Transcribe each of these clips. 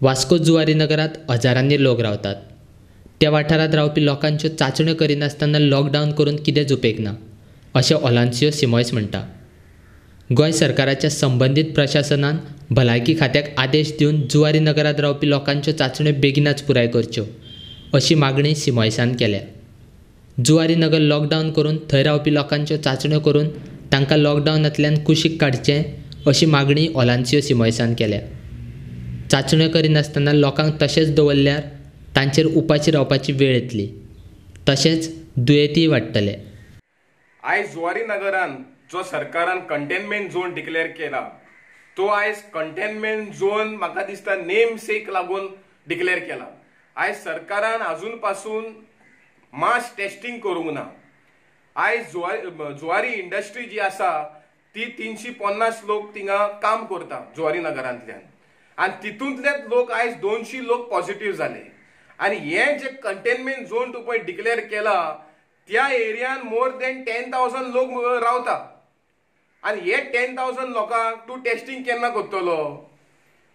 वास्को जुवारी नगरात हजारांनी लोक रावतात। त्या वाठारात रावपी लोकांच्यो चाचण्यो करिनासतना लॉकडावन करून कितेंच उपेग ना, अशें ओलांसियो सिमोयस म्हणटा। गोंय सरकाराच्या संबंधीत प्रशासनान भलायकी खात्याक आदेश दिवन जुवारी नगरात रावपी लोकांच्यो चाचण्यो बेगीनाच पुराय करच्यो, अशी मागणी सिमोयसान केल्या। जुवारी नगर लॉकडावन करून थंय रावपी लोकांच्यो चाचण्यो करून तांकां लॉकडावनांतल्यान कुशीक काडचें, अशी मागणी ओलांसियो सिमोयसान केल्या। चाचण्यो करिनासतना लोकांक तशेंच दवरल्यार तांचेर उपाशी रावपाची वेळ येतली, तशेंच दुयेंतीय वाडटले। आयज जुवारी नगरान जो सरकारान कंटेनमेंट झोन डिक्लेअर केला, तो आयज कंटेनमेंट झोन म्हाका दिसता नेम सेक लागून डिक्लेअर केला। आयज सरकारान अजून पासून मास टेस्टिंग करूंक ना। आयज जुवारी इंडस्ट्री जी आसा ती 350 लोक थिंगा काम करता जुवारी नगरांतल्यान, आणि तितूंतले लोक आयज 200 लोक पॉझिटिव्ह जाले। आणि हे जे कंटेनमेंट झोन तू पळय डिक्लेअर केला, त्या एरियान मोर देन 10,000 लोक रावता, आणि हे 10,000 लोकांक तू टेस्टिंग केन्ना करतलो?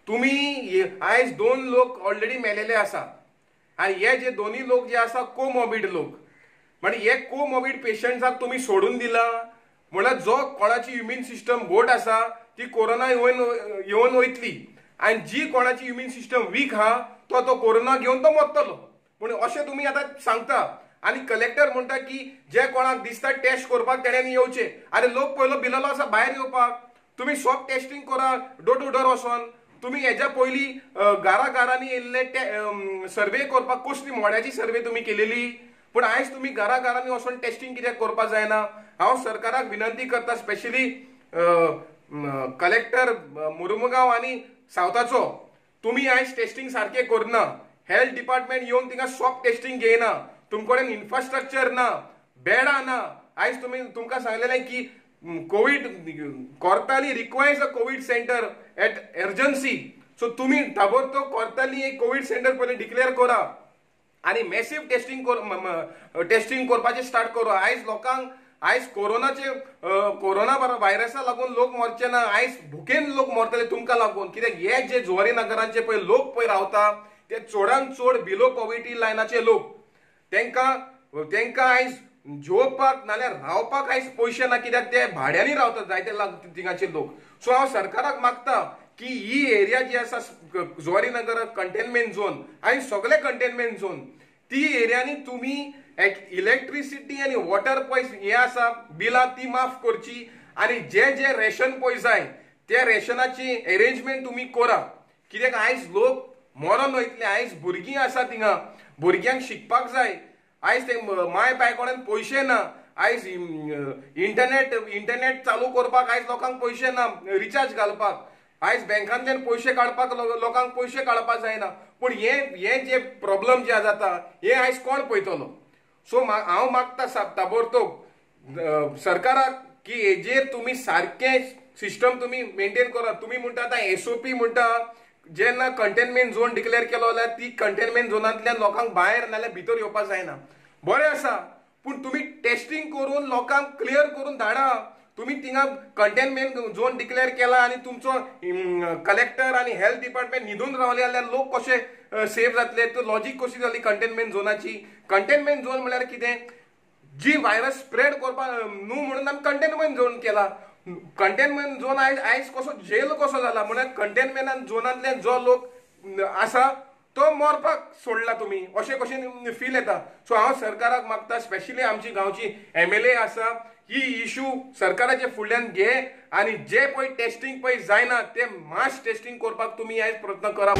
तुम्ही आयज 2 लोक ऑलरेडी मेलेले आसा, आणि हे जे दोन्ही लोक जे आसा कोमॉर्बिड लोक, म्हणजे हे कोमॉर्बिड पेशंट्साक तुम्ही सोडून दिला, म्हळ्यार जो कोणाची इम्युन सिस्टम घोट आसा ती कोरोना येवन वयतली, आणि जी कोणाची इम्युन सिस्टम वीक हा तो कोरोना घेऊन तो मरतलो। म्हणून अशें तुम्ही आता सांगता, आणि कलेक्टर म्हणटा की जे कोणाक दिसता टेस्ट करपाक तेणेन येवचे। अरे लोक पयलो भिलेलो आसा भायर येवपाक, तुम्ही स्वॅब टेस्टिंग करा डोर टू डोर वचोन। तुम्ही हेच्या पयली घराघरांनी येयल्ले सर्वे करपाक कसली मोड्याची सर्वे तुम्ही केलेली, पण आयज तुम्ही घराघरांनी वचोन टेस्टिंग कित्याक करपाक जायना? हांव सरकाराक विनंती करता, स्पेशली कलेक्टर मुर्मुगांव आणि सावथाचो, तुम्ही आयज टेस्टिंग सारखे करना। हेल्थ डिपार्टमेंट येऊन थिंगा स्वॅब टेस्टिंग घेयना, तुमकडेन इन्फ्रास्ट्रक्चर ना, बेडा ना। आयज तुमकां सांगलेलें की covid Cortalim requires a covid centre at emergency, so तुम्ही ताबडतोब कोर्ताली एक कोविड सेंटर पयलीं डिक्लेअर करा, आणि मॅसिव्ह टेस्टिंग करपाचें स्टार्ट करा। आयज लोकांक आयज कोरोना व्हायरसा लागून लोक मरचे ना, आयज भुकेन लोक मरतले तुमकां लागून। कित्याक हे जे जुवारी नगरांचे पळय लोक पळय रावता ते चोडान चोड बिलो पॉवर्टी लायनाचे लोक, तेंकां आयज जेवपाक नाल्यार रावपाक आयज पयशे ना, कित्याक ते भाड्यांनी रावतात जायते थिंगाचे लोक। सो हांव सरकाराक मागता की ही एरिया जी आसा जुवारी नगर कंटेनमेंट झोन आनी सगळे कंटेनमेंट झोन, ती एरियांनी तुम्ही इलेक्ट्रिसिटी आणि वॉटर पळय हे आसा बिलां ती माफ करची, आणि जे जे रेशन पळय जाय त्या रेशनाची अरेंजमेंट तुम्ही करा। कित्याक आयज लोक मरोन वयतले, आयज भुरगीं आसा थिंगा, भुरग्यांक शिकपाक जाय, आयज ते माय बाय कोणान पयशे ना, आयज इंटरनेट चालू करपाक आयज लोकांक पयशे ना, रिचार्ज घालपाक, आयज बँकांतल्यान पयशे काडपाक लोकांक पयशे काडपाक जायना। पूण हे जे प्रॉब्लेम जे जाता हे आयज कोण पळयतलो? सो हांव मागता ताबडतोब सरकाराक की हेजेर तुम्ही सारखे सिस्टम तुम्ही मेंटेन करा। तुम्ही म्हणटा आतां SOP म्हणटा, जेन्ना कंटेनमेंट झोन डिक्लेअर केलो जाल्यार ती कंटेनमेंट झोनांतल्यान लोकांक भायर नाल्यार भितर येवपाक जायना, बरें आसा, पूण तुम्ही टेस्टिंग करून लोकांक क्लियर करून धाडा। तुम्ही थिंगा कंटेनमेंट झोन डिक्लेअर केला आणि तुमचो कलेक्टर आणि हेल्थ डिपार्टमेंट न्हिदून रावले जाल्यार लोक कशे सेफ जातले? तो लॉजिक कशी जाली कंटेनमेंट झोनाची? कंटेनमेंट झोन म्हळ्यार कितें? जी व्हायरस स्प्रेड करपाक न्हू म्हणून आमी कंटेनमेंट झोन केला। कंटेनमेंट झोन आयज कसो जेल कसो जाला, म्हळ्यार कंटेनमेंट झोनांतल्यान जो लोक आसा तो मरपाक सोडला तुम्ही, अशें कशें फील येता। सो हांव सरकाराक मागता, स्पेशली आमची गांवची MLA आसा, ही इश्यू सरकाराचे फुडल्यान घे, आणि जे पळय टेस्टिंग पळय जायना ते मास टेस्टिंग करपाक तुम्ही आयज प्रयत्न करा।